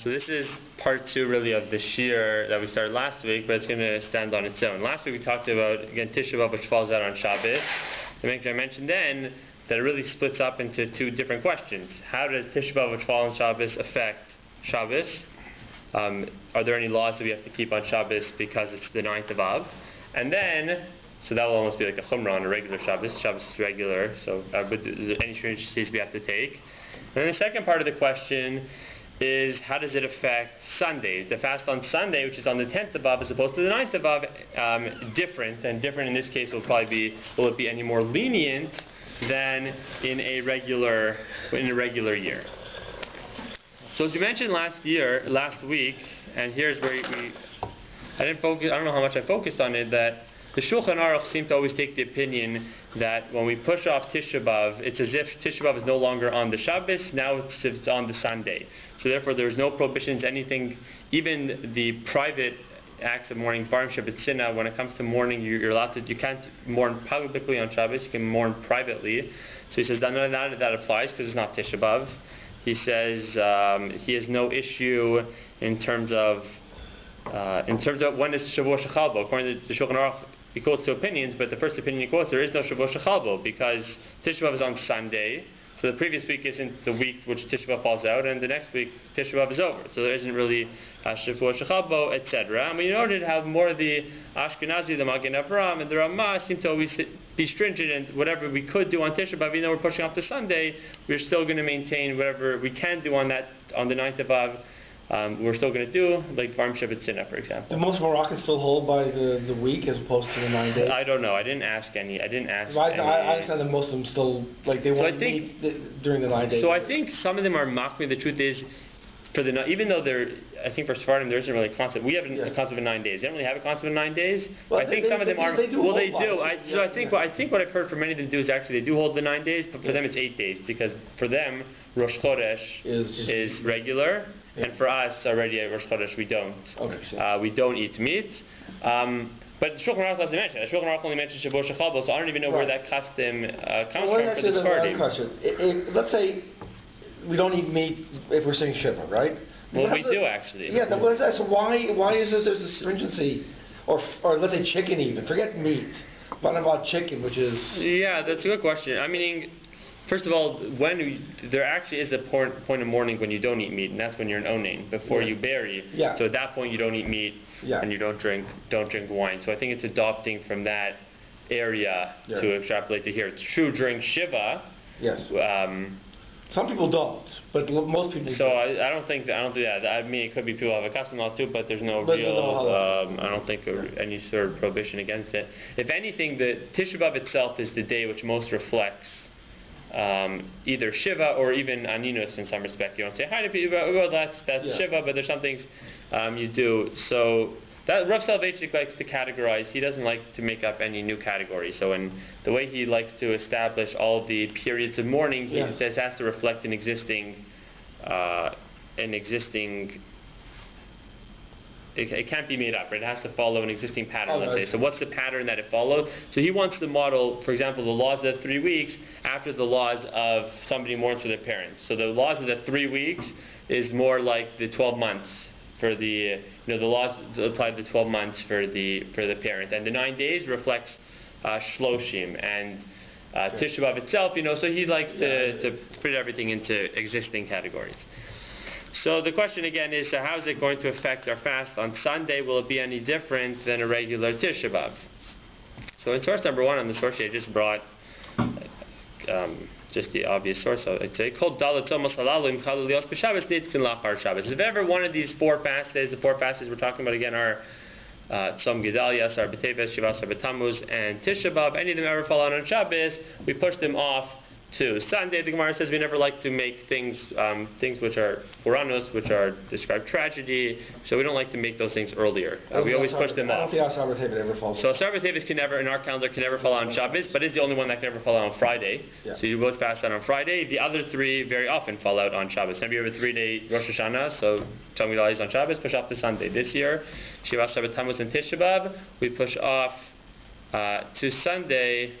So this is part 2 really of the shir that we started last week, but it's going to stand on its own. Last week we talked about, again, Tish, which falls out on Shabbos. I mentioned then that it really splits up into 2 different questions. How does Tish, which falls on Shabbos, affect Shabbos? Are there any laws that we have to keep on Shabbos because it's the 9th of Av? And then, so that will almost be like a chumrah on a regular Shabbos. Shabbos is regular, so but is there any stringencies we have to take? And then the second part of the question is, how does it affect Sundays? The fast on Sunday, which is on the 10th of Av as opposed to the 9th of Av, different in this case will probably be, will it be any more lenient than in a regular year? So as you mentioned last week, and here's where I don't know how much I focused on it, that the Shulchan Aruch seemed to always take the opinion that when we push off Tish B'Av, it's as if Tish B'Av is no longer on the Shabbos, now it's on the Sunday. So therefore there's no prohibitions, anything, even the private acts of mourning, Barim Shabbat, when it comes to mourning, you're allowed to, you can't mourn publicly on Shabbos, you can mourn privately. So he says that none of that applies because it's not Tish B'Av. He says he has no issue in terms of when is Shavuot Shechal Bo. According to the Shulchan Aruch, he quotes 2 opinions, but the first opinion he quotes, there is no Shavuot Shechal Bo because Tish B'Av is on Sunday, so the previous week isn't the week which Tish B'Av falls out, and the next week Tish B'Av is over, so there isn't really Shavuot Shechal Bo, etc. And we noted how more of the Ashkenazi, the Magen Avraham, and the Ramah seem to always be stringent, and whatever we could do on Tish B'Av, even though we're pushing off to Sunday, we're still going to maintain whatever we can do on the 9th of Av. We're still going to do, like Barim Shabbat, for example. Do most Moroccans still hold by the week as opposed to the 9 days? I don't know. I didn't ask any. I understand that most of them still, like, they want to meet during the 9 days. So I think some of them are mocking. The truth is, even though I think for Sephardim there isn't really a concept. We have a concept of 9 days. They don't really have a concept of 9 days. Well, I think some of them are. They do. Well, they do. I think what I've heard from many of them do is actually they do hold the 9 days, but for them it's 8 days because for them Rosh Chodesh is regular. Yeah. And for us, already at Rosh Chodesh, we don't. Okay, we don't eat meat. But Shulchan Aruch doesn't mention it. Shulchan Aruch only mentions Shavuot Shechal Bo, so I don't even know where that custom comes from for the Sephardim. Let's say we don't eat meat if we're saying Shiva, right? Well, we do actually. Yeah, so why is it there's a stringency? Or let's say chicken even. Forget meat. What about chicken, which is... Yeah, that's a good question. I mean... First of all, there actually is a point of mourning when you don't eat meat, and that's when you're an onain, before you bury. Yeah. So at that point you don't eat meat, and you don't drink wine. So I think it's adopting from that area to extrapolate to here. It's true during Shiva. Yes. Some people don't, but most people do. So I don't do that. I mean, it could be people have a custom law too, but there's no real. I don't think any sort of prohibition against it. If anything, the Tish B'Av itself is the day which most reflects either Shiva or even Aninus in some respect. You don't say, hi to people, well, that's Shiva, but there's some things you do. So that Rav Soloveitchik likes to categorize. He doesn't like to make up any new categories. So in the way he likes to establish all of the periods of mourning, he says has to reflect an existing it can't be made up, right? It has to follow an existing pattern, let's say. So what's the pattern that it follows? So he wants to model, for example, the laws of the 3 weeks after the laws of somebody mourns for their parents. So the laws of the 3 weeks is more like the 12 months for the, the laws apply to the 12 months for the parent. And the 9 days reflects Shloshim. And Tish B'Av itself, so he likes to put everything into existing categories. So the question again is, how is it going to affect our fast on Sunday? Will it be any different than a regular Tish B'Av? So in source number 1 on the source sheet, I just brought just the obvious source. So I'd say, if ever one of these 4 fasts, the 4 fasts we're talking about again are Tzom Gedalia, Asar B'Teves, Shiva Asar B'Tammuz, and Tish B'Av. Any of them ever fall out on Shabbos, we push them off to Sunday. The Gemara says we never like to make things which are Puranos, which are described tragedy, so we don't like to make those things earlier. We always push them off. I don't think Asar B'Teves ever falls. So Asar B'Teves can never, in our calendar, can never fall out on Shabbos, but is the only one that can never fall out on Friday. Yeah. So you both fast out on Friday. The other 3 very often fall out on Shabbos. Maybe you have a 3-day Rosh Hashanah, so Tzom Gedalia is on Shabbos, push off to Sunday. This year, Shiva Asar B'Tammuz and Tish B'Av, we push off to Sunday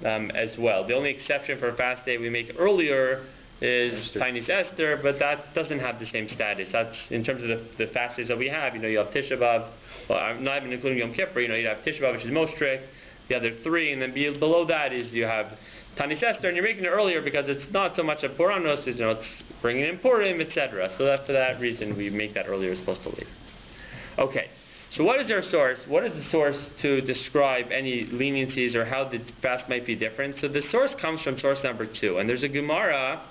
as well. The only exception for a fast day we make earlier is Tainis Esther, but that doesn't have the same status. That's in terms of the fast days that we have. You have Tisha B'Av, well, I'm not even including Yom Kippur. You have Tisha B'Av, which is most strict. The other three, and then below that is you have Tainis Esther, and you're making it earlier because it's not so much a Puranos, it's bringing in Purim, etc. So that for that reason we make that earlier as opposed to later. Okay. So what is their source? What is the source to describe any leniencies or how the fast might be different? So the source comes from source number 2. And there's a Gemara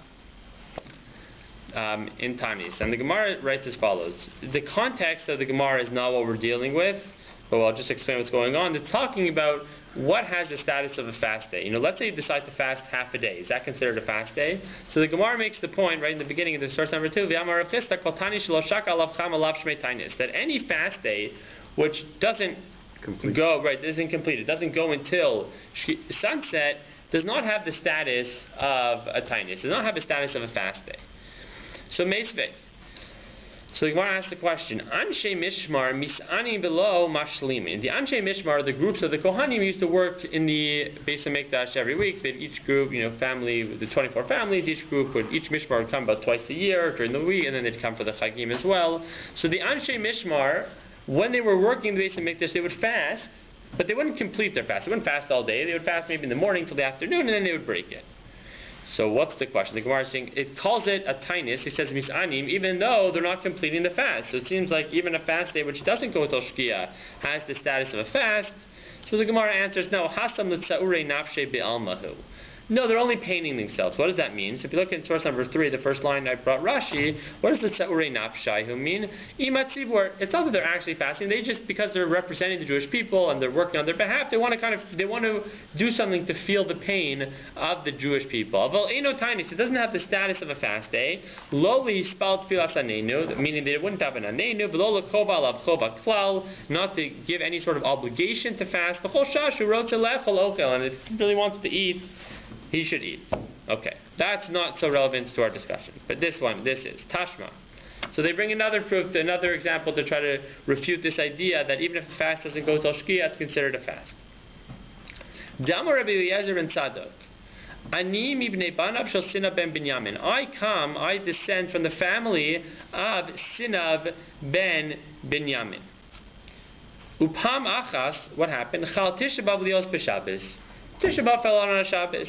in Tanis. And the Gemara writes as follows. The context of the Gemara is not what we're dealing with, but I'll just explain what's going on. It's talking about what has the status of a fast day. Let's say you decide to fast half a day. Is that considered a fast day? So the Gemara makes the point right in the beginning of the source number 2, that any fast day which doesn't go, right, isn't complete, it doesn't go until sunset, does not have the status of a tainus, does not have the status of a fast day. So Meisvei. So the Gemara asks the question, Anshe Mishmar mis'ani below mashlimin. The Anshe Mishmar, the groups of the Kohanim, used to work in the Beit Midrash every week. They'd each group, family, the 24 families, each Mishmar would come about twice a year during the week, and then they'd come for the Chagim as well. So the Anshe Mishmar, when they were working in the Beit Midrash, they would fast, but they wouldn't complete their fast. They wouldn't fast all day. They would fast maybe in the morning till the afternoon, and then they would break it. So what's the question? The Gemara is saying, it calls it a tainus, it says mis'anim, even though they're not completing the fast. So it seems like even a fast day which doesn't go until Shkia has the status of a fast. So the Gemara answers, no, hasam l'tza'urei nafshe be'almahu. No, they're only painting themselves. What does that mean? So if you look in source number 3, the first line I brought Rashi, what does the Tza'urei Nafshaihu mean? It's not that they're actually fasting. They just, because they're representing the Jewish people and they're working on their behalf, they want to do something to feel the pain of the Jewish people. It doesn't have the status of a fast day. Loli spalt filas anenu, meaning they wouldn't have an anenu, not to give any sort of obligation to fast. And if he really wants to eat, he should eat. Okay. That's not so relevant to our discussion. But this is Tashma. So they bring another proof, another example to try to refute this idea that even if the fast doesn't go till Shkia, it's considered a fast. Dama Rabbi Eliezer ben Tzadok. Ani mibnei banav shel Sinav ben Binyamin. I descend from the family of Sinav ben Binyamin. Upam achas, what happened? Chal Tisha B'Av lios b'Shabbos. Tisha B'Av fell on a Shabbos.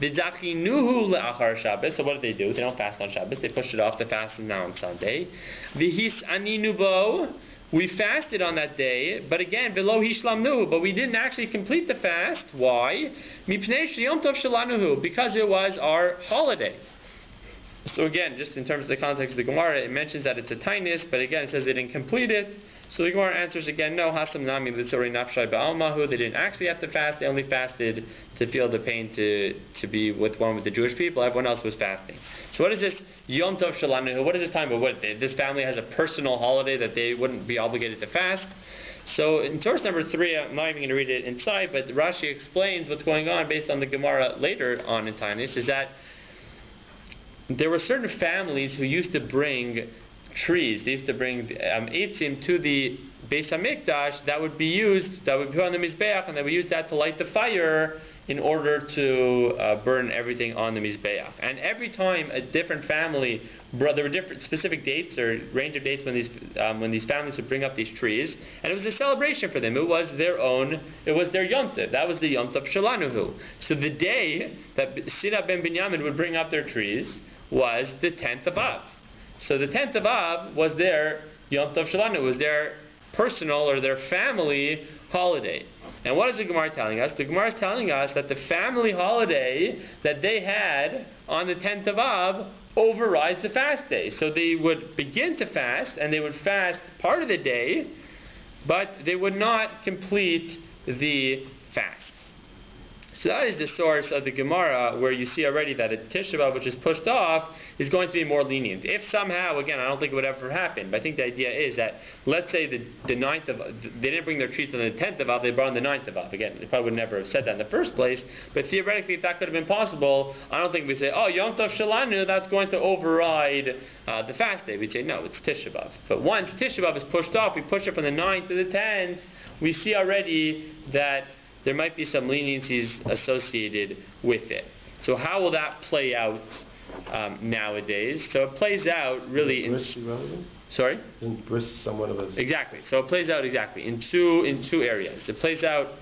V'zachinuhu le'achar Shabbos. So what did they do? They don't fast on Shabbos. They pushed it off. The fast is now on Sunday. V'his aninu bo. We fasted on that day, but again, v'lo hishlamnuhu. But we didn't actually complete the fast. Why? Mipnei sheyom tov shelanuhu. Because it was our holiday. So again, just in terms of the context of the Gemara, it mentions that it's a tainus, but again, it says they didn't complete it. So the Gemara answers again, no, hasam nami l'tzorei nafshai ba'almahu. They didn't actually have to fast. They only fasted to feel the pain to be with the Jewish people. Everyone else was fasting. So what is this Yom Tov Shalanu? What is this time of what? This family has a personal holiday that they wouldn't be obligated to fast. So in source number 3, I'm not even going to read it inside, but Rashi explains what's going on based on the Gemara later on in Tanis, is that there were certain families who used to bring trees. They used to bring eitzim to the Beis HaMikdash that would be put on the Mizbeach, and they would use that to light the fire in order to burn everything on the Mizbeach. And every time a different family, there were different specific dates or range of dates when these families would bring up these trees, and it was a celebration for them. It was their Yom Tov. That was the Yom Tov Shalanuhu. So the day that Sinav ben Binyamin would bring up their trees was the 10th of Av. So the 10th of Av was their Yom Tov Shalanu. It was their personal or their family holiday. And what is the Gemara telling us? The Gemara is telling us that the family holiday that they had on the 10th of Av overrides the fast day. So they would begin to fast, and they would fast part of the day, but they would not complete the fast. So that is the source of the Gemara, where you see already that a Tisha B'Av which is pushed off is going to be more lenient. If somehow, again, I don't think it would ever happen, but I think the idea is that, let's say the 9th of Av, they didn't bring their trees on the 10th of Av, they brought on the 9th of Av. Again, they probably would never have said that in the first place, but theoretically, if that could have been possible, I don't think we'd say, oh, Yom Tov Shalanu, that's going to override the fast day. We'd say, no, it's Tisha B'Av. But once Tisha B'Av is pushed off, we push it from the 9th to the 10th, we see already that there might be some leniencies associated with it. So how will that play out nowadays. So it plays out really in... Sorry? Isn't bris somewhat of a... Exactly. So it plays out exactly in two areas. It plays out...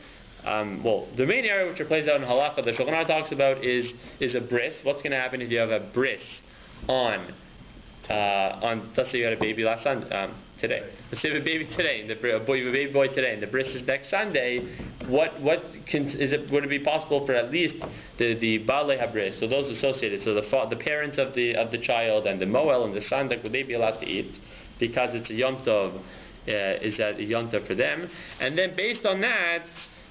the main area which it plays out in Halacha, the Shulchan Aruch talks about is a bris. What's going to happen if you have a bris on let's say you had a baby today. Let's say you have a baby today, you have a baby boy today, and the bris is next Sunday. Would it be possible for at least the Baalei HaBris, so those associated, so the parents of the child and the Moel and the Sandak, would they be allowed to eat because it's a Yom Tov? Is that a Yom Tov for them? And then based on that,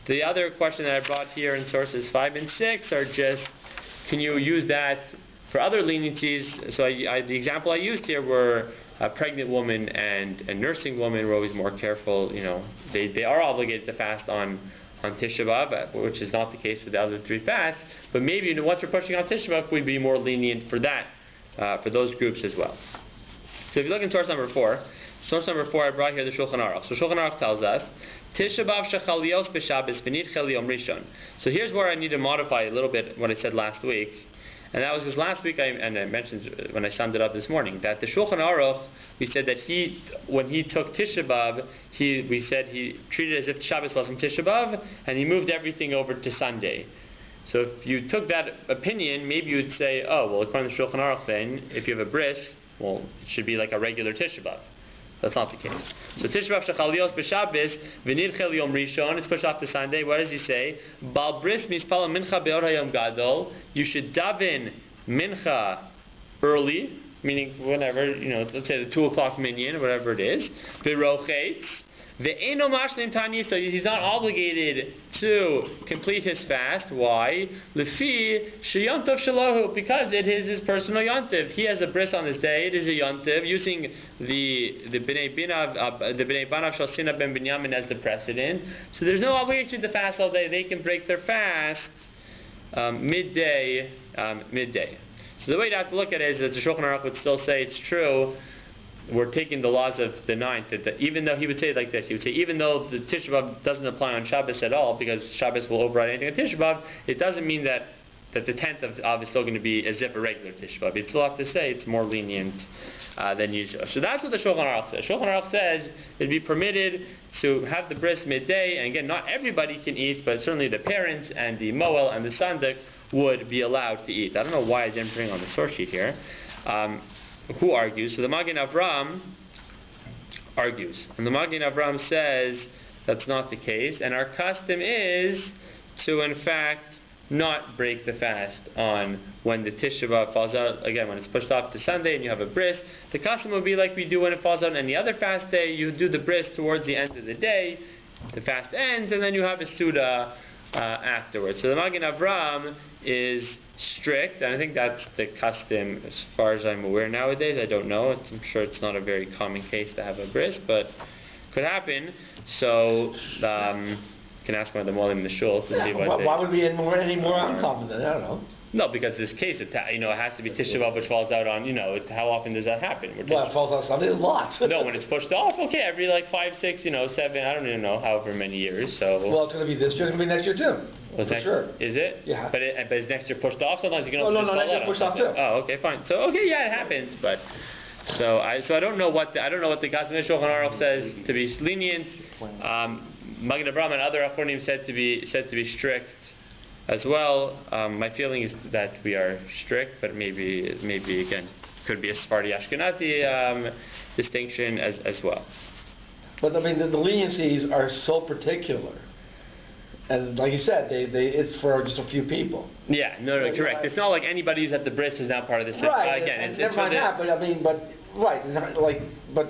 the other question that I brought here in sources 5 and 6 are just, can you use that for other leniencies? So the example I used here were a pregnant woman and a nursing woman were always more careful. They are obligated to fast on Tisha B'Av, which is not the case with the other 3 fasts. But maybe once we're pushing on Tisha B'Av, we'd be more lenient for that, for those groups as well. So if you look in source number 4, I brought here the Shulchan Aruch. So Shulchan Aruch tells us, Tisha B'Av shechal yos b'Shabbos v'nitchel yom Rishon. So here's where I need to modify a little bit what I said last week. And that was because last week I mentioned when I summed it up this morning that the Shulchan Aruch, we said that when he took Tisha B'Av, we said he treated it as if Shabbos wasn't Tisha B'Av, and he moved everything over to Sunday. So if you took that opinion, maybe you would say, oh, well, according to Shulchan Aruch then, if you have a bris, well, it should be like a regular Tisha B'Av. That's not the case. So Tisha B'Av shechal yos b'Shabbos v'nitchel yom Rishon. It's pushed off to Sunday. What does he say? Bal bris mispal mincha beor hayom gadol. You should daven mincha early, meaning whenever, let's say the 2 o'clock minyan, whatever it is. V'rochetz. Ve'eno mashlim tani. So he's not obligated to complete his fast. Why? Lefi sheyontav shalahu, because it is his personal yontiv. He has a bris on this day. It is a yontiv, using the bnei banav shel Sina ben Binyamin as the precedent. So there's no obligation to fast all day. They can break their fast midday. So the way to have to look at it is that the Shulchan Aruch would still say it's true. We're taking the laws of the 9th, even though he would say it like this, he would say even though the Tisha B'Av doesn't apply on Shabbos at all, because Shabbos will override anything on Tisha B'Av, it doesn't mean that the 10th of Av is still going to be as if a regular Tisha B'Av. You'd still have to say it's more lenient than usual. So that's what the Shulchan Aruch says. Shulchan Aruch says it'd be permitted to have the bris midday, and again, not everybody can eat, but certainly the parents and the Moel and the Sandak would be allowed to eat. I don't know why I didn't bring on the source sheet here. Who argues? So the Magen Avram argues. And the Magen Avram says that's not the case. And our custom is to, in fact, not break the fast on when the Tisha B'Av falls out. Again, when it's pushed off to Sunday and you have a bris, the custom would be like we do when it falls out on any other fast day. You do the bris towards the end of the day. The fast ends, and then you have a Suda afterwards. So the Magen Avram is strict, and I think that's the custom as far as I'm aware nowadays. I don't know. I'm sure it's not a very common case to have a bris, but could happen. So you can ask one of the Molim in the shul to see what why would it be any more uncommon than I don't know. No, because this case, it has to be Tisha B'Av, which falls out on, how often does that happen? Well, it falls on Sunday, lots. No, when it's pushed off, okay, every 5, 6, 7, I don't even know, however many years. So. Well, it's going to be this year, it's going to be next year too. For sure. Is it? Yeah. But is next year pushed off? Sometimes you can also next year pushed off too. Oh, okay, fine. So yeah, it happens, but. So I don't know what the Custom Shulchan Aruch says to be lenient. Magen Avraham and other Achronim said to be strict as well. My feeling is that we are strict, but maybe again could be a Sephardi Ashkenazi distinction as well. But I mean the leniencies are so particular, and like you said, it's for just a few people. Yeah, no, correct. It's not like anybody who's at the bris is now part of the system. Right. Again, and never mind that, but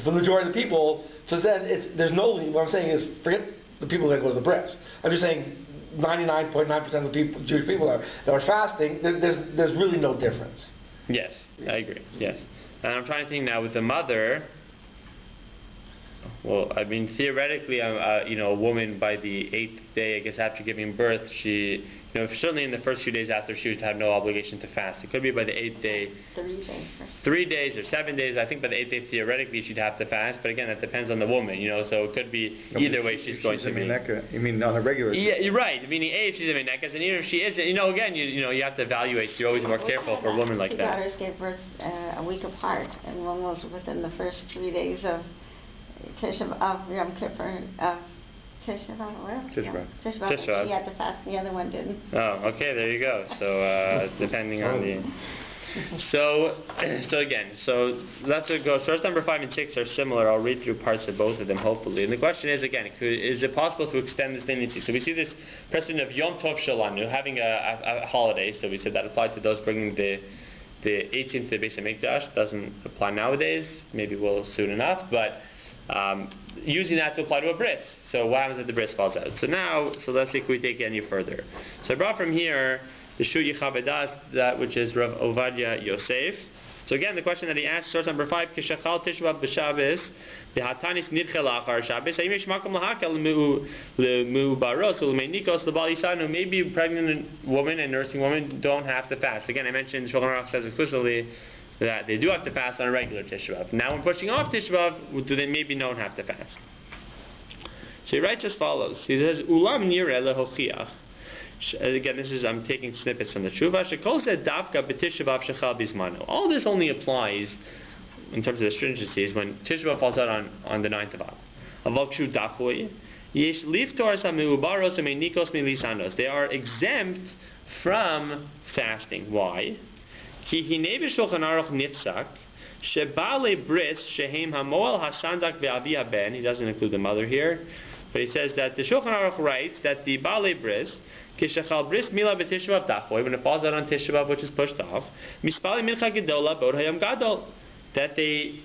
the majority of the people. So then there's no. What I'm saying is, forget the people that go to the bris. I'm just saying 99.9% of the people, Jewish people that are fasting, there's really no difference. Yes, I agree. Yes, and I'm trying to think now with the mother. Well, I mean, theoretically, a woman by the 8th day, I guess after giving birth, she, certainly in the first few days after, she would have no obligation to fast. It could be by the 8th day. 3 days. 3 days or 7 days. I think by the 8th day, theoretically, she'd have to fast. But again, that depends on the woman, so it could be either way she's going to be. You mean on a regular? Yeah, you're right. Meaning, if she's a menekas, and even if she isn't, again, you have to evaluate. You're always more careful for a woman like that. Two daughters gave birth a week apart, and one was within the first 3 days of Tish of Yom Kippur. Tish B'Av. She had to fast, the other one didn't. Oh, okay, there you go. So depending on the. So let's go. Source number 5 and 6 are similar. I'll read through parts of both of them, hopefully. And the question is again, is it possible to extend this leniency? So we see this precedent of Yom Tov Shalanu, having a holiday. So we said that applied to those bringing the 18th to the Beit Midrash. Doesn't apply nowadays. Maybe will soon enough, but. Using that to apply to a bris. So what happens if the bris falls out? So let's see if we take it any further. So I brought from here the Shu Yichabedas, that which is Rav Ovadia Yosef. So again, the question that he asked, source number 5, Kishachal Tishbav B'Shabbos, B'Hatanis Nidche Lachar Shabbos, Hayim Yesh Makom Lahakel L'Mu'baros U'Menikos L'Bal Yisanu. Maybe a pregnant woman and nursing woman don't have to fast. Again, I mentioned Shulchan Aruch says explicitly that they do have to fast on a regular Tish B'Av. Now when pushing off Tish B'Av, do they maybe don't have to fast? So he writes as follows. He says, Ulam nireh lehochiach. Again, I'm taking snippets from the Tshuva. Shekol zeh davka b'Tish B'Av shechal bizmano. All this only applies, in terms of the stringencies, when Tish B'Av falls out on the 9th of Av. Aval kshu dafoi. Yesh liftor sameubaros u'meinikos milisanos. They are exempt from fasting. Why? Ki hinei b'Shulchan Aruch nifsak shebale bris shehem hamoel hasandak ve'avi haben. He doesn't include the mother here, but he says that the Shulchan Aruch writes that the bale bris kishachal bris mila b'Tish B'Av dafoy, when it falls out on Tish B'Av, which is pushed off, mispale mincha gedola bod hayam gadol, that they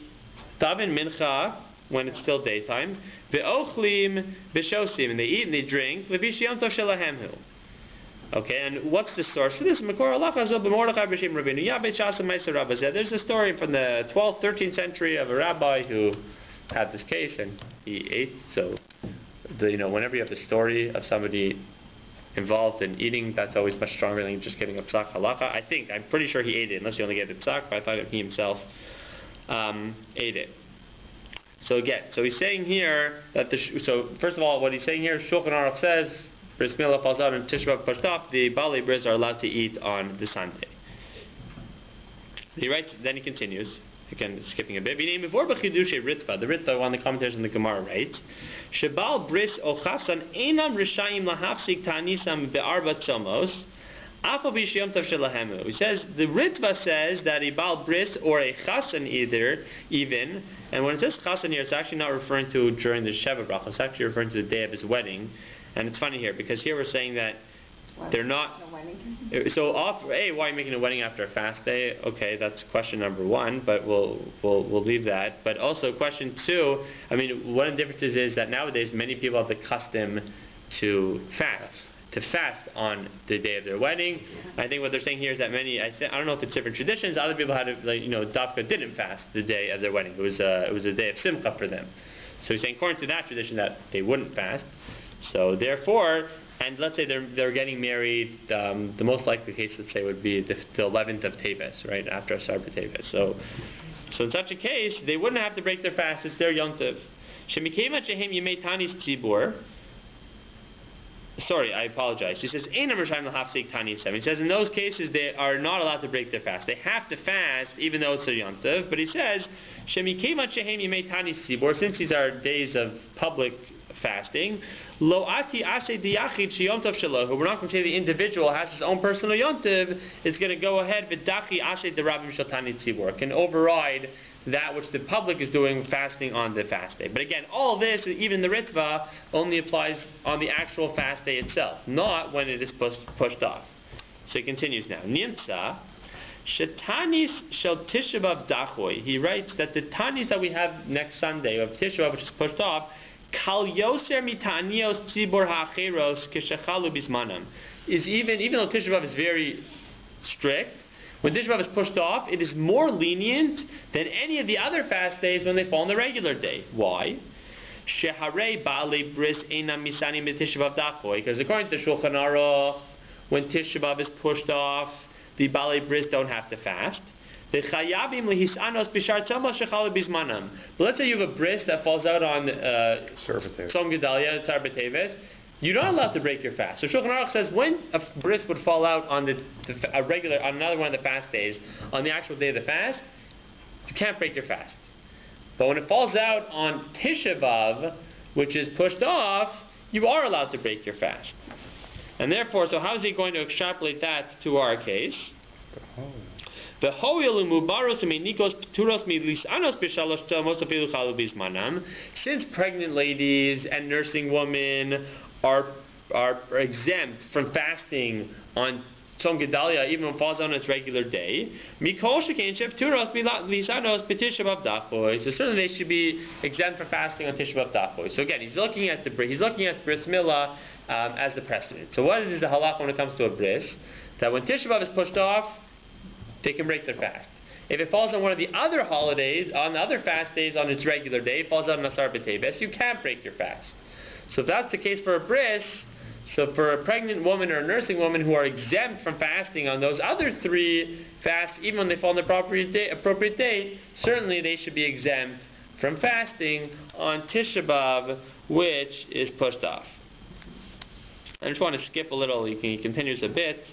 daven mincha when it's still daytime, ve'ochlim v'shosim, and they eat and they drink levish yom tov shelahem hu. Okay, and what's the source for this? There's a story from the 12th, 13th century of a rabbi who had this case and he ate. So, whenever you have a story of somebody involved in eating, that's always much stronger than just giving a psak halacha. I'm pretty sure he ate it, unless he only gave the psak, but I thought he himself ate it. So he's saying here that so first of all, what he's saying here, Shulchan Aruch says, Bris Milah falls out and Tish B'Av pushed off, the Bali Bris are allowed to eat on the Sunday. He writes, then he continues, again skipping a bit. The Ritva, one of the commentators in the Gemara writes, Shebal Bris o Chasan Einam Rishayim Lahafsik Tanisam Be'arba Tzomos Apo B'Yom Tov Shelahemu. He says, the Ritva says that a Bal Bris or a Chasan even, and when it says Chasan here, it's actually not referring to during the Sheva Bracha, it's actually referring to the day of his wedding. And it's funny here, because here we're saying that they're not. So, why are you making a wedding after a fast day? Okay, that's question number 1, but we'll leave that. But also, question 2, one of the differences is that nowadays many people have the custom to fast on the day of their wedding. I think what they're saying here is that I don't know if it's different traditions. Other people had Dafka didn't fast the day of their wedding. It was a day of simcha for them. So he's saying according to that tradition that they wouldn't fast. So therefore, and let's say they're getting married, the most likely case, let's say, would be the 11th of Teves, right, after Asar B'Teves. So in such a case, they wouldn't have to break their fast, it's their Yom Tov. Sorry, I apologize. He says, he says in those cases they are not allowed to break their fast. They have to fast even though it's their Yom Tov. But he says, since these are days of public fasting, we're not going to say the individual has his own personal Yom Tov. It's going to go ahead can override that which the public is doing, fasting on the fast day. But again, all this, even the Ritva, only applies on the actual fast day itself, not when it is pushed off. So he continues now. Nimtza Shetanis shel Tish B'Av Dachoy. He writes that the Tanis that we have next Sunday of Tish B'Av, which is pushed off, Kal Yoser Mitanios Tzibor Ha'acheros Keshechalu Bismanam, is even though Tish B'Av is very strict, when Tish B'Av is pushed off, it is more lenient than any of the other fast days when they fall on the regular day. Why? Sheharei ba'alei bris einam misani b'Tisha B'av dafoi. Because according to Shulchan Aruch, when Tisha B'av is pushed off, the ba'alei bris don't have to fast. But let's say you have a bris that falls out on Tzom Gedalia, Tzar B'Teves, you're not allowed to break your fast. So Shulchan Aruch says when a bris would fall out on on another one of the fast days, on the actual day of the fast, you can't break your fast. But when it falls out on Tisha B'av, which is pushed off, you are allowed to break your fast. And therefore, so how is he going to extrapolate that to our case? Since pregnant ladies and nursing women are exempt from fasting on Tzom Gedalia, even when it falls on its regular day, so certainly they should be exempt from fasting on Tisha B'av Dafoi. So again, he's looking at bris milah as the precedent. So what is the halach when it comes to a bris? That when Tisha B'av is pushed off, they can break their fast. If it falls on one of the other holidays, on the other fast days, on its regular day, it falls on Asar B'Teves, you can't break your fast. So if that's the case for a bris, so for a pregnant woman or a nursing woman who are exempt from fasting on those other three fasts, even when they fall on the appropriate date, certainly they should be exempt from fasting on Tisha B'Av, which is pushed off. I just want to skip a little. He continues a bit.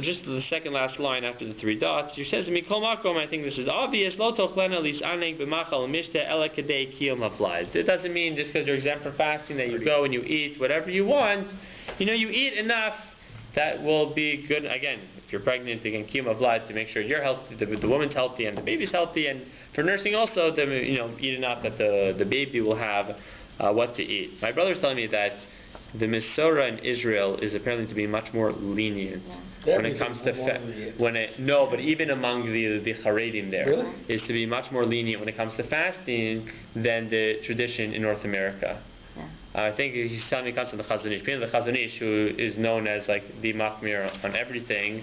Just the second last line after the three dots. He says, "Mikol makom." I think this is obvious. Lo tochlena lisaneg b'machal mishte ela kadei kiyum haflai. It doesn't mean just because you're exempt from fasting that you go and you eat whatever you want. You eat enough that will be good. Again, if you're pregnant, again, kiyum haflai, to make sure you're healthy, the woman's healthy, and the baby's healthy, and for nursing also to eat enough that the baby will have what to eat. My brother's telling me that the Mesorah in Israel is apparently to be much more lenient when it comes to but even among the Haredim there is to be much more lenient when it comes to fasting than the tradition in North America. I think he's telling me it comes from the Chazon Ish. The Chazon Ish, who is known as like the Machmir on everything,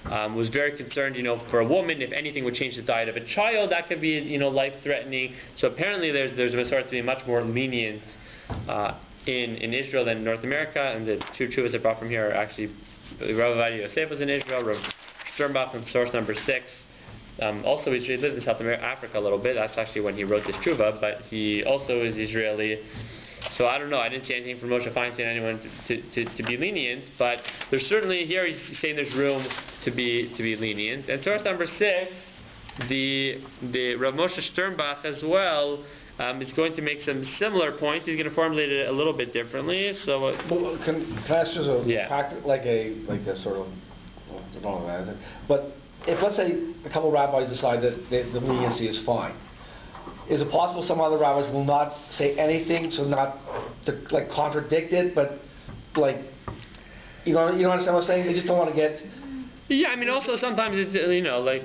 was very concerned, for a woman, if anything would change the diet of a child, that could be, life-threatening. So apparently there's a Mesorah to be much more lenient in Israel than in North America, and the two chuvas I brought from here are actually Rabbi Yosef was in Israel, Rabbi Sternbach in source number 6. Also, he lived in South Africa a little bit. That's actually when he wrote this chuva, but he also is Israeli. So I don't know. I didn't see anything from Moshe Feinstein, anyone to be lenient, but there's certainly here he's saying there's room to be lenient. And source number 6, the Rav Moshe Sternbach as well. Is going to make some similar points. He's going to formulate it a little bit differently. So, can I ask just a like a sort of, but if let's say a couple of rabbis decide that the leniency is fine, is it possible some other rabbis will not say anything, so not to contradict it, but you understand what I'm saying? They just don't want to get. Yeah, also sometimes it's,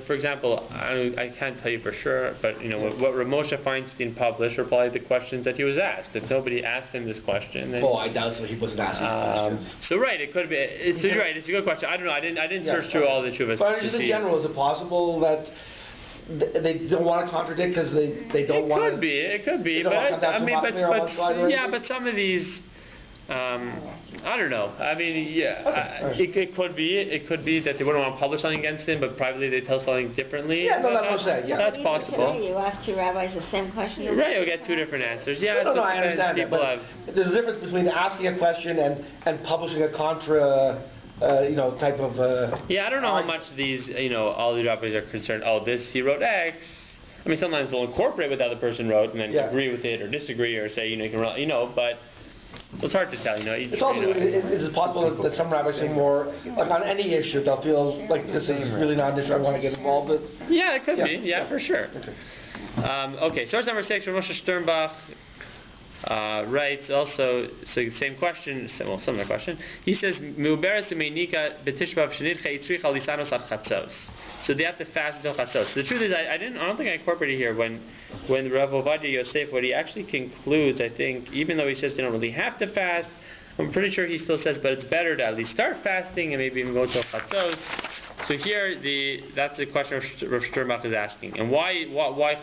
for example, I can't tell you for sure, but, what Rav Moshe Feinstein published were probably the questions that he was asked. If nobody asked him this question, then... I doubt so. He wasn't asked these questions. So, right, it could be... you're right, it's a good question. I don't know, I didn't search through all the chuvas. But just in general, is it possible that they don't want to contradict because they don't want to... It could be, but some of these... I don't know. It could be. It could be that they wouldn't want to publish something against him, but privately they tell something differently. Yeah, no, that's what I'm saying. Yeah. That's possible. You ask two rabbis the same question. Right, you'll get two different answers. Yeah, no, I understand that. But there's a difference between asking a question and publishing a contra. Type of. Yeah, I don't know how much these, all the rabbis are concerned. Oh, he wrote X. Sometimes they'll incorporate what the other person wrote and then agree with it or disagree or say, you can, but. So it's hard to tell, It's also, is it possible that some rabbis say more, on any issue, they'll feel like this is really not an issue I want to get involved with? Yeah, it could be. Yeah, for sure. Okay, source number 6, Rav Moshe Sternbach writes also, so same question, similar question. He says, so they have to fast until chatzos. So the truth is, I don't think I incorporated here when Rav Ovadia Yosef, what he actually concludes, I think, even though he says they don't really have to fast, I'm pretty sure he still says, but it's better to at least start fasting and maybe even go till chatzos. So here, that's the question Rav Sternbach is asking. And why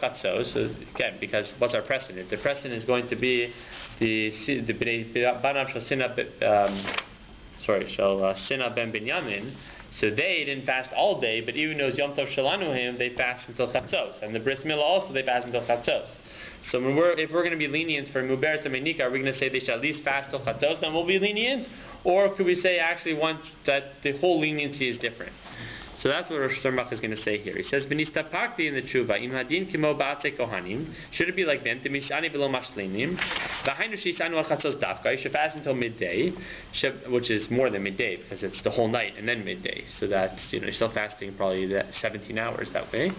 chatzos? So again, because what's our precedent? The precedent is going to be the Banav Shal Sina ben Binyamin. So they didn't fast all day, but even though it's Yom Tov Shalanuhim, they fast until chatzos. And the Bris Milah also, they fast until chatzos. So if we're going to be lenient for Muberes and Menika, are we going to say they should at least fast till chatzos, then we'll be lenient? Or could we say actually once that the whole leniency is different? So that's what Rosh Sternbach is going to say here. He says, "B'nistapakti in the tshuva im hadin kimo ba'atzei kohanim." Should it be like them? Temishani below mashlinim. V'hainu sheishanu al chatzos dafka. You should fast until midday, which is more than midday because it's the whole night and then midday. So that's you're still fasting probably 17 hours that way.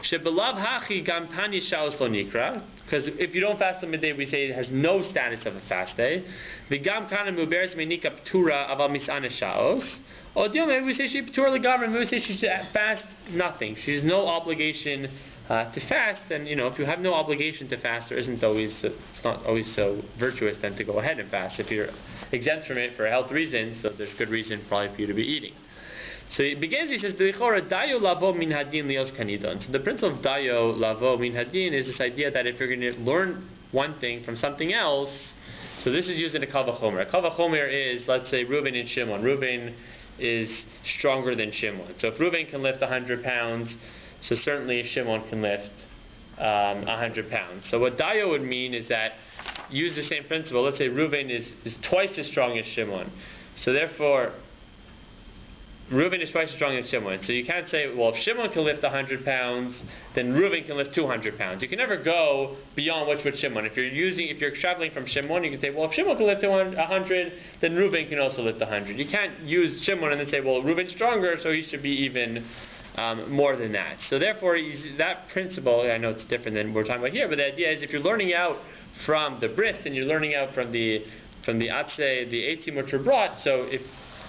Shebelav hachi gam tani shaos lo nikra. Because if you don't fast on midday, we say it has no status of a fast day. V'gam kana muberes menika ptura aval misane shaos. Or maybe we say she ptura legamra. Maybe we say she should fast nothing. She has no obligation to fast. And if you have no obligation to fast, it's not always so virtuous then to go ahead and fast. If you're exempt from it for a health reason, so there's good reason probably for you to be eating. So it begins, he says, dayo lavo min hadin lios kanidon. So the principle of dayo lavo min hadin is this idea that if you're going to learn one thing from something else, so this is used in a kal vachomer. A kal vachomer is, let's say, Reuben and Shimon. Reuben is stronger than Shimon. So if Reuben can lift 100 pounds, so certainly Shimon can lift 100 pounds. So what dayo would mean is that, use the same principle. Let's say Reuben is twice as strong as Shimon. So therefore, Reuben is twice as strong as Shimon. So you can't say, well, if Shimon can lift 100 pounds, then Reuben can lift 200 pounds. You can never go beyond what's with Shimon. If you're traveling from Shimon, you can say, well, if Shimon can lift 100, then Reuben can also lift 100. You can't use Shimon and then say, well, Reuben's stronger, so he should be even more than that. So therefore, that principle, I know it's different than we're talking about here, but the idea is if you're learning out from the bris and you're learning out from the atzei, the 18 which were brought, so if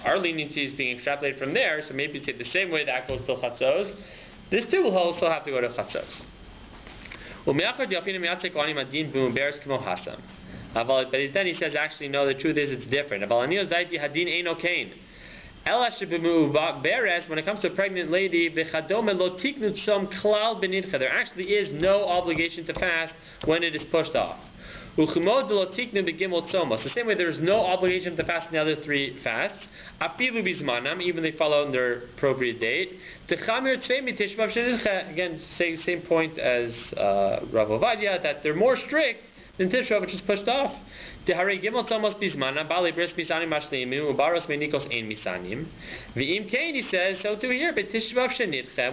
our leniency is being extrapolated from there, so maybe take the same way that goes to chatzos, this too will also have to go to chatzos. But then he says, actually, no, the truth is it's different. When it comes to a pregnant lady, there actually is no obligation to fast when it is pushed off. The same way there is no obligation to fast in the other three fasts, even they follow on their appropriate date. Again, same point as Rav Ovadia, that they're more strict than Tisha, which is pushed off. He says, so to here, when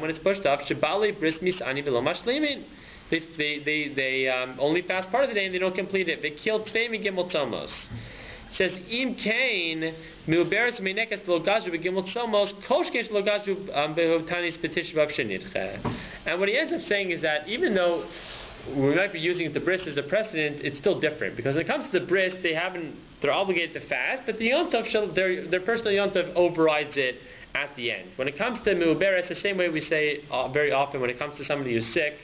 it's pushed off, they only fast part of the day and they don't complete it. They kill Tvei Gimel Tzomos. It says, Im Kain, Miuberes Meinekas Logazu Begimel Tzomos, Koshkesh Logazu Behobtanis Petish Vav Shenitche. And what he ends up saying is that even though we might be using the bris as a precedent, it's still different. Because when it comes to the bris, they're obligated to fast, but the Yom Tov, their personal Yom Tov overrides it at the end. When it comes to Miuberes, the same way we say very often when it comes to somebody who's sick,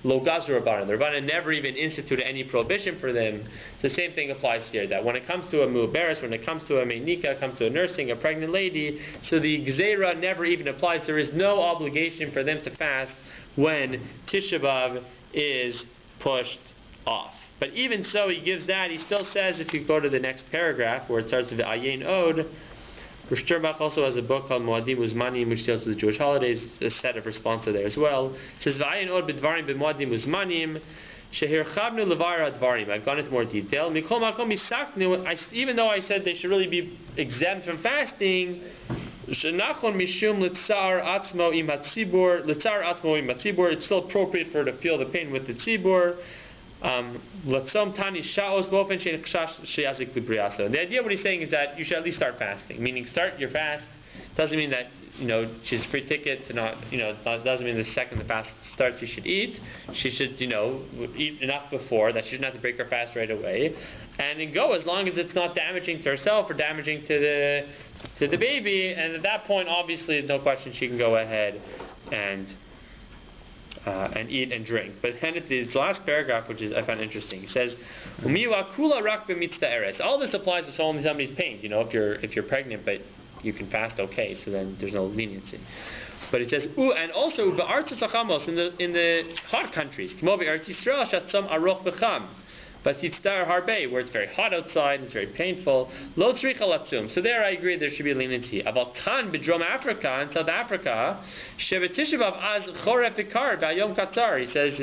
Lo Gazru Rabbanan. The Rabbanan never even instituted any prohibition for them. The same thing applies here, that when it comes to a Mu'beres, when it comes to a Meinika, comes to a nursing, a pregnant lady, so the Gzeira never even applies. There is no obligation for them to fast when Tisha B'Av is pushed off. But even so, he gives that, he still says, if you go to the next paragraph, where it starts with the Ayin Od, Rosh Sternbach also has a book called Moadim Uzmanim, which deals with the Jewish holidays, a set of responses there as well. It says, V'ayin od b'dvarim b'moadim uzmanim, shehirchavnu levar advarim. I've gone into more detail. Mikol makom misaknu, even though I said they should really be exempt from fasting, shenachon mishum litzar atzmo im hatzibur, it's still appropriate for her to feel the pain with the tzibur. The idea what he's saying is that you should at least start fasting, meaning start your fast. Doesn't mean that she's free ticket to not doesn't mean the second the fast starts she should eat. She should eat enough before that she shouldn't have to break her fast right away, and then go as long as it's not damaging to herself or damaging to the baby. And at that point, obviously, no question she can go ahead and eat and drink. But then at the last paragraph, which I found interesting, he says, all this applies to somebody's pain. If you're pregnant, but you can fast, okay, so then there's no leniency. But he says, and also in the hot countries, but where it's very hot outside, it's very painful. So there I agree there should be a leniency. In South Africa, he says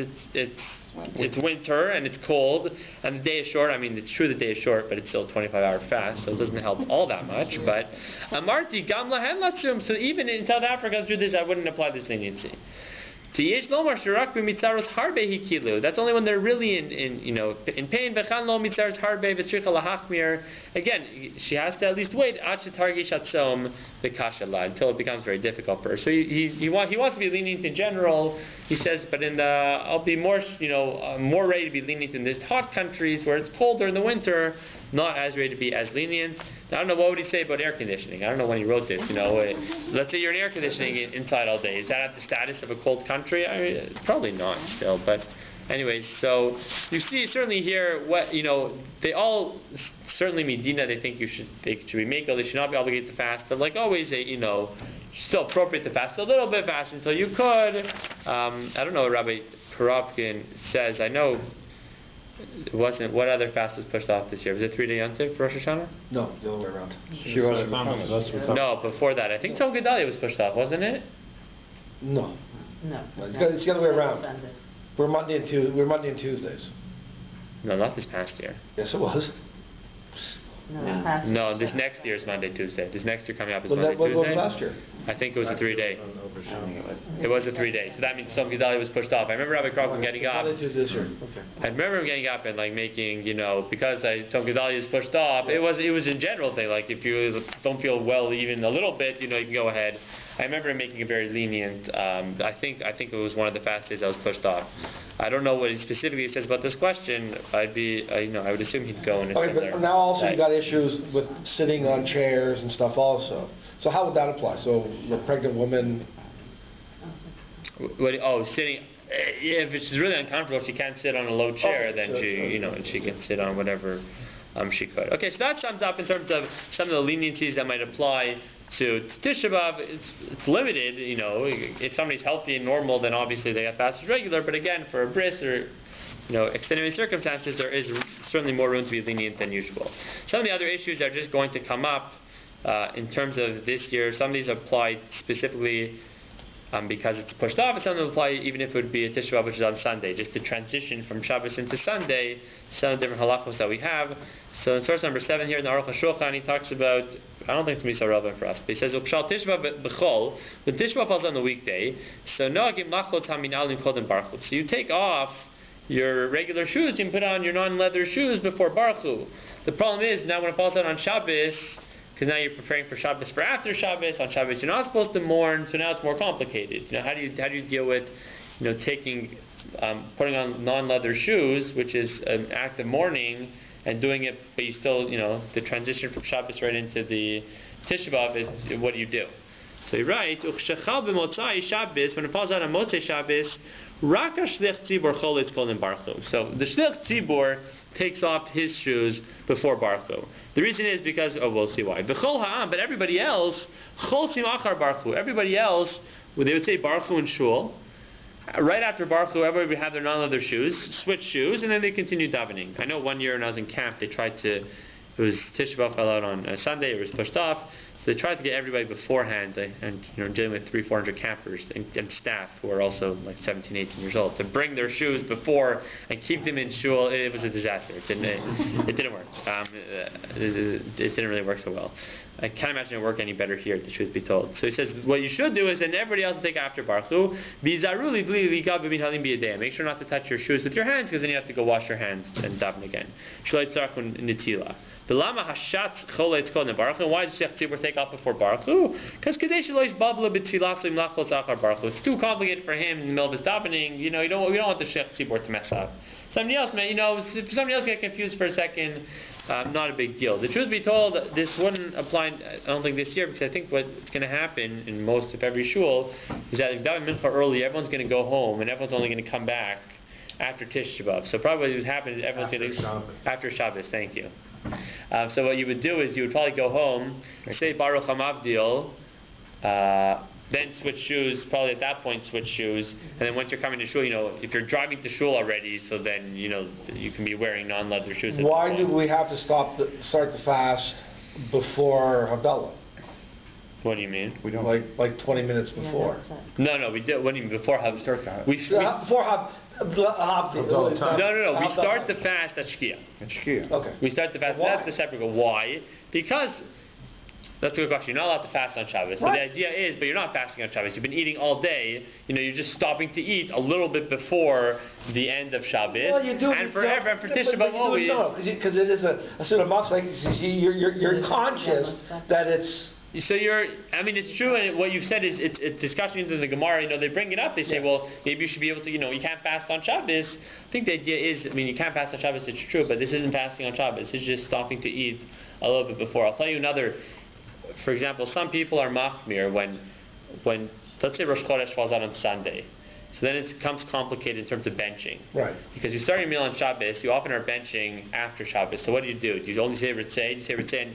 it's winter and it's cold and the day is short. I mean, it's true the day is short, but it's still a 25-hour fast, so it doesn't help all that much. But so even in South Africa, through this, I wouldn't apply this leniency. That's only when they're really in pain. Again, she has to at least wait until it becomes very difficult for her. So he wants to be lenient in general. He says, but I'll be more more ready to be lenient in these hot countries where it's colder in the winter. Not as ready to be as lenient. Now, I don't know what would he say about air conditioning. I don't know when he wrote this. Let's say you're in air conditioning inside all day. Is that at the status of a cold country? Probably not still. But anyways, so you see certainly here what they all certainly Medina. They think they should be makel. They should not be obligated to fast. But like always, still appropriate to fast a little bit fast until you could. I don't know what Rabbi Koropkin says. I know. It wasn't. What other fast was pushed off this year? Was it 3-day Yontif for Rosh Hashanah? No, the other way around. No, before that. I think Tzom Gedalia was pushed off, wasn't it? No. No. It's the other way around. We're Monday and Tuesdays. No, not this past year. Yes, it was. No, this next year is Monday, Tuesday. This next year coming up is Monday, Tuesday. What was last year? I think it was a 3-day. It was a 3-day. So that means Tzom Gedalia was pushed off. I remember Rabbi Crawford getting up. Monday, Tuesday this year. Okay. I remember him getting up and making, because Tzom Gedalia is pushed off. It was in general thing. Like if you don't feel well even a little bit, you can go ahead. I remember him making it very lenient. I think it was one of the fast days that was pushed off. I don't know what he specifically says about this question. I would assume he'd go in a similar. But now also you got issues with sitting on chairs and stuff also. So how would that apply? So a pregnant woman. Sitting. If it's really uncomfortable, she can't sit on a low chair. Then she can sit on whatever she could. Okay, so that sums up in terms of some of the leniencies that might apply to Tish B'Av. It's limited. If somebody's healthy and normal, then obviously they have fasted regular. But again, for a bris or extenuating circumstances, there is certainly more room to be lenient than usual. Some of the other issues are just going to come up in terms of this year. Some of these apply specifically because it's pushed off, and some of them apply even if it would be a Tish B'Av which is on Sunday, just to transition from Shabbos into Sunday, some of the different halachos that we have. So in source number 7 here in the Aruch HaShulchan, he talks about, I don't think it's going to be so relevant for us, but he says, Upshal Tish B'Av b'chol, when Tish B'Av falls on the weekday, so noagim lachot haminalim kodem barchu. So you take off your regular shoes, you can put on your non-leather shoes before barchu. The problem is, now when it falls out on Shabbos, because now you're preparing for Shabbos for after Shabbos. On Shabbos you're not supposed to mourn, so now it's more complicated. How do you deal with, putting on non-leather shoes, which is an act of mourning, and doing it, but you still, the transition from Shabbos right into the Tish B'Av is what do you do? So he writes, Uchshechal b'motzai Shabbos, when it falls out on Motzei Shabbos, Raka shlich tzibor choletz kol barchu. So the shlich tzibor takes off his shoes before barchu. The reason is because, we'll see why. V'chol ha'am, but everybody else, chol tzim achar barchu. Everybody else, they would say barchu in shul. Right after barchu, everybody would have their non-leather shoes, switch shoes, and then they continue davening. I know one year when I was in camp, they tried to. It was Tish B'Av fell out on a Sunday. It was pushed off. So they tried to get everybody beforehand, and dealing with 300-400 campers and staff who are also 17, 18 years old, to bring their shoes before and keep them in shul. It was a disaster. It didn't work. It didn't really work so well. I can't imagine it worked any better here, the truth be told. So he says, what you should do is, then everybody else will take after barchu. Make sure not to touch your shoes with your hands, because then you have to go wash your hands and daven again. Why does Shech Tzibur take off before Baruch? Because it's too complicated for him in the middle of his davening. We don't want the Shech Tzibur to mess up. Somebody else, if somebody else get confused for a second, not a big deal. The truth be told, this wouldn't apply, I don't think this year, because I think what's going to happen in most of every shul is that if daven mincha early, everyone's going to go home, and everyone's only going to come back after Tish B'Av. So probably what would happen is everyone's going to after Shabbos. Thank you. So what you would do is you would probably go home, say Baruch HaMavdil, then switch shoes, probably at that point switch shoes, and then once you're coming to shul, if you're driving to shul already, so then, you can be wearing non-leather shoes. Why do we have to start the fast before Havdalah? What do you mean? We don't like 20 minutes before. No, we do. What do you mean before Havdalah? Before Havdalah. No. We start the fast at Shkia. Okay. We start the fast. That's the separate goal. Why? Because that's a good question. You're not allowed to fast on Shabbos. But the idea is, you're not fasting on Shabbos. You've been eating all day. You're just stopping to eat a little bit before the end of Shabbos. Well, you do. And forever, and for Tish B'Av always. No, because it is a sort of much like you're conscious that it's. So it's true, and what you've said is it's discussions in the Gemara. They bring it up. They say, well, maybe you should be able to. You can't fast on Shabbos. I think the idea is, you can't fast on Shabbos. It's true, but this isn't fasting on Shabbos. It's just stopping to eat a little bit before. I'll tell you another. For example, some people are machmir when let's say Rosh Chodesh falls out on Sunday. So then it becomes complicated in terms of benching. Right. Because you start your meal on Shabbos, you often are benching after Shabbos. So what do? Do you only say Ritzei? You say Ritzei,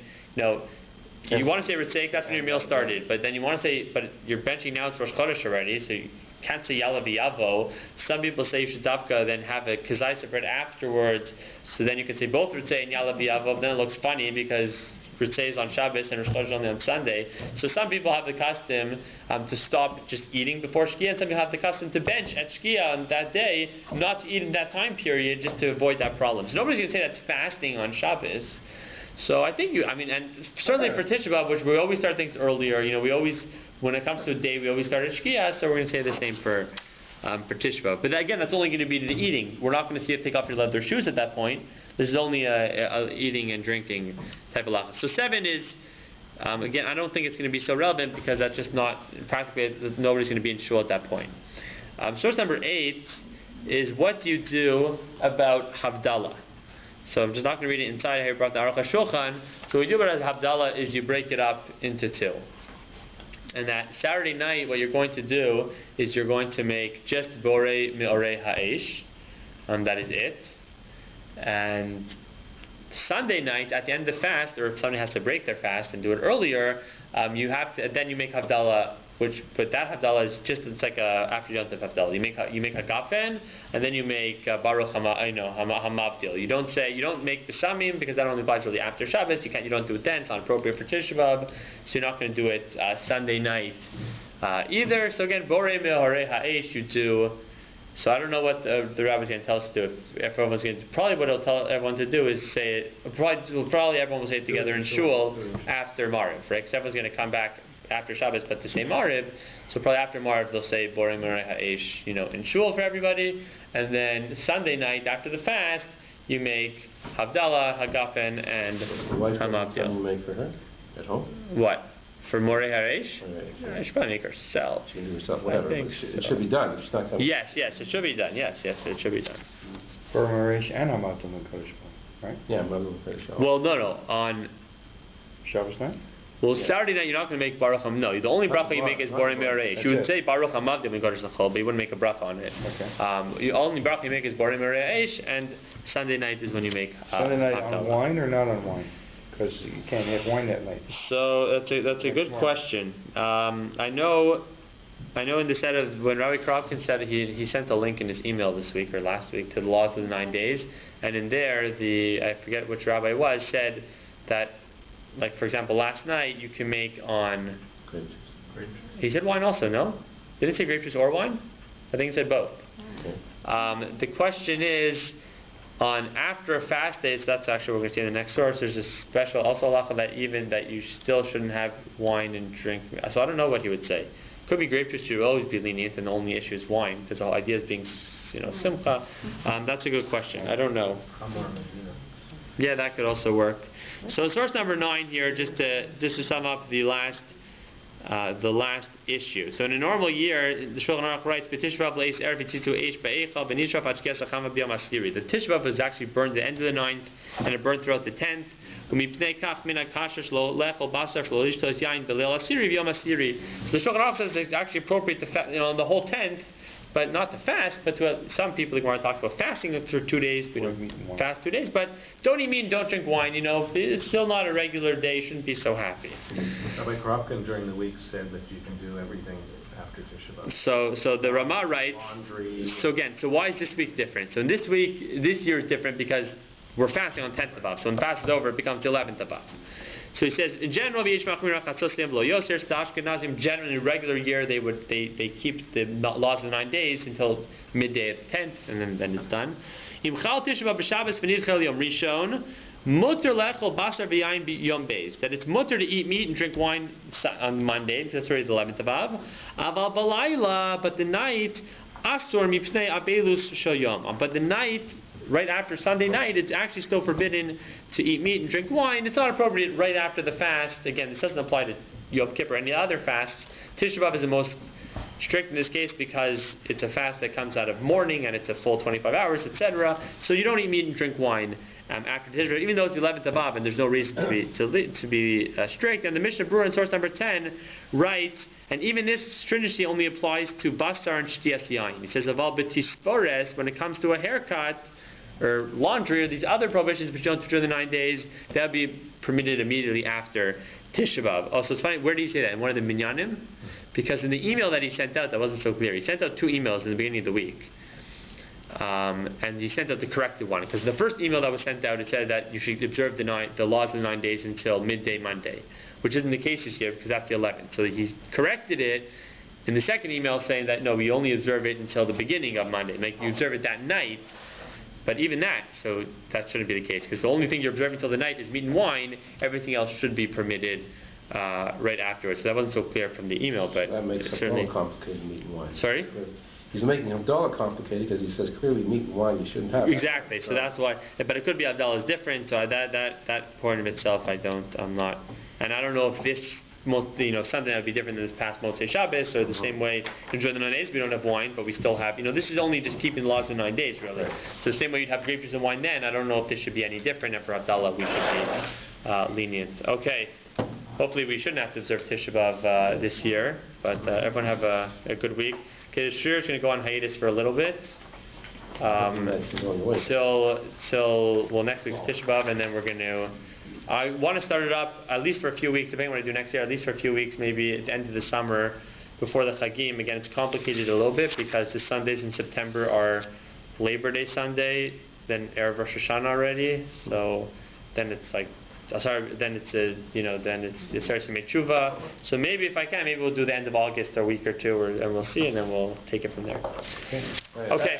and you want to say Ritzei, that's when your meal started. But then you want to say, but you're benching now, it's Rosh Chodesh already, so you can't say Yalla B'Yavo. Some people say you should dafka then have a kazai separate afterwards, so then you can say both Ritzei and Yalla B'Yavo, but then it looks funny because Ritzei is on Shabbos and Rosh Chodesh only on Sunday. So some people have the custom to stop just eating before Shkia, and some people have the custom to bench at Shkia on that day, not to eat in that time period, just to avoid that problem. So nobody's going to say that's fasting on Shabbos. So I think and certainly for Tish B'Av, which we always start things earlier, we always, when it comes to a day, we always start at Shkia, so we're going to say the same for Tish B'Av. But again, that's only going to be the eating. We're not going to see it take off your leather shoes at that point. This is only a eating and drinking type of lacha. So 7 is, again, I don't think it's going to be so relevant because that's just not, practically, nobody's going to be in shul at that point. Source number 8 is what do you do about Havdalah? So I'm just not going to read it inside. I have brought the Aruch HaShulchan. So what we do about Havdalah is you break it up into 2. And that Saturday night, what you're going to do is you're going to make just Borei Me'orei Ha'esh. That is it. And Sunday night, at the end of the fast, or if somebody has to break their fast and do it earlier, you have to. Then you make Havdalah. But that Havdalah is just, it's like a after Yom Tov Havdalah. You make a Gafen, and then you make Baruch Hamavdil. You don't make Besamim because that only applies really after Shabbos. You don't do it then. It's not appropriate for Tish B'Av, so you're not going to do it Sunday night either. So again, Borei Me'orei Ha'esh you do. So I don't know what the rabbi's going to tell us to do. If everyone's going to, probably what he'll tell everyone to do is say it. Probably everyone will say it together in shul after Mariv, right? Because everyone's going to come back after Shabbos, but to say Mariv, so probably after Mariv they'll say Borei Me'orei Ha'esh, in shul for everybody, and then Sunday night after the fast you make Havdalah, Hagafen, and Hamavdil. What do you make for her at home? What? For Morei Ha'esh? I should probably make herself. She can do herself, whatever. It should be done. She's not coming. Yes, it should be done. Yes, it should be done. For Marish and Hamavdil and Kodesh, right? Yeah, Hamavdil and Kodesh. Well, no. On Shabbos night? Well, Saturday night you're not going to make Baruch Ham. No, the only bracha you make is Borei Me'orei. You would say Baruch Hamavdil and Kodesh L'chol, but you wouldn't make a bracha on it. Okay. The only bracha you make is Borei Me'orei, and Sunday night is when you make Sunday night on wine or not on wine? Because you can't have wine that night. So that's a good question. I know in the set of when Rabbi Kropkin said he sent a link in his email this week or last week to the laws of the 9 days, and in there I forget which rabbi it was, said that, like for example last night you can make on Grape juice. He said wine also, no? Did it say grape juice or wine? I think it said both. Okay. The question is, on after a fast day, so that's actually what we're going to see in the next source, there's a special also halacha that you still shouldn't have wine and drink. So I don't know what he would say. Could be grape juice, you would always be lenient, and the only issue is wine, because the whole idea is being, simcha. That's a good question. I don't know. Yeah, that could also work. So source number 9 here, just to sum up the last issue. So in a normal year, the Shulchan Aruch writes, the Tish B'Av was actually burned at the end of the 9th, and it burned throughout the 10th. So the Shulchan Aruch says it's actually appropriate the whole 10th but not to fast, but to some people, the Gemara talks about fasting for 2 days. We don't fast 2 days, but don't eat meat and don't drink wine. It's still not a regular day. You shouldn't be so happy. Rabbi Koropkin during the week said that you can do everything after Tish B'Av. So the Ramah writes. Laundry. So why is this week different? So in this year is different because we're fasting on 10th of Av. So when the fast is over, it becomes the 11th of Av. So he says, in general, the Ashkenazim, generally in a regular year, they keep the laws of the 9 days until midday of the 10th, and then it's done. That it's mutter to eat meat and drink wine on Monday, because that's already the 11th of Av. But the night, but the night, right after Sunday night, it's actually still forbidden to eat meat and drink wine. It's not appropriate right after the fast. Again, this doesn't apply to Yom Kippur or any other fasts. Tish B'Av is the most strict in this case because it's a fast that comes out of mourning and it's a full 25 hours, etc. So you don't eat meat and drink wine after Tish B'Av, even though it's the 11th of Av and there's no reason to be strict. And the Mishnah Berurah in source number 10 writes, and even this stringency only applies to basar and shtiyas yain. He says, aval b'tispores, when it comes to a haircut or laundry or these other prohibitions which don't do during the 9 days, that would be permitted immediately after Tish B'Av. Also, it's funny, where did he say that? In one of the minyanim? Because in the email that he sent out, that wasn't so clear. He sent out 2 emails in the beginning of the week. And he sent out the corrected one. Because the first email that was sent out, it said that you should observe the laws of the 9 days until midday Monday, which isn't the case this year because that's the 11th. So he corrected it in the second email saying that, no, we only observe it until the beginning of Monday. Like, you observe it that night. But even that, so that shouldn't be the case, because the only thing you're observing until the night is meat and wine. Everything else should be permitted right afterwards. So that wasn't so clear from the email, but that makes certainly complicated, meat and wine. Sorry? He's making Havdalah complicated because he says clearly meat and wine you shouldn't have. Exactly. So that's why. But it could be Havdalah is different. So that point of itself, I'm not, and I don't know if this. Something that would be different than this past Motzei Shabbos, or the same way during the 9 days we don't have wine, but we still have. This is only just keeping the laws of the 9 days, really. So the same way you'd have grape juice and wine then, I don't know if this should be any different. And for Havdalah, we should be lenient. Okay. Hopefully we shouldn't have to observe Tish B'Av this year, but everyone have a good week. Okay, the Shir is going to go on hiatus for a little bit. Till next week's Tish B'Av, and then we're going to. I want to start it up at least for a few weeks, depending on what I do next year, at least for a few weeks, maybe at the end of the summer, before the Chagim. Again, it's complicated a little bit because the Sundays in September are Labor Day Sunday, then Erev Rosh Hashanah already, so then it's like, then it starts to make tshuva. So maybe if I can, maybe we'll do the end of August, a week or two, and we'll see, and then we'll take it from there. Okay.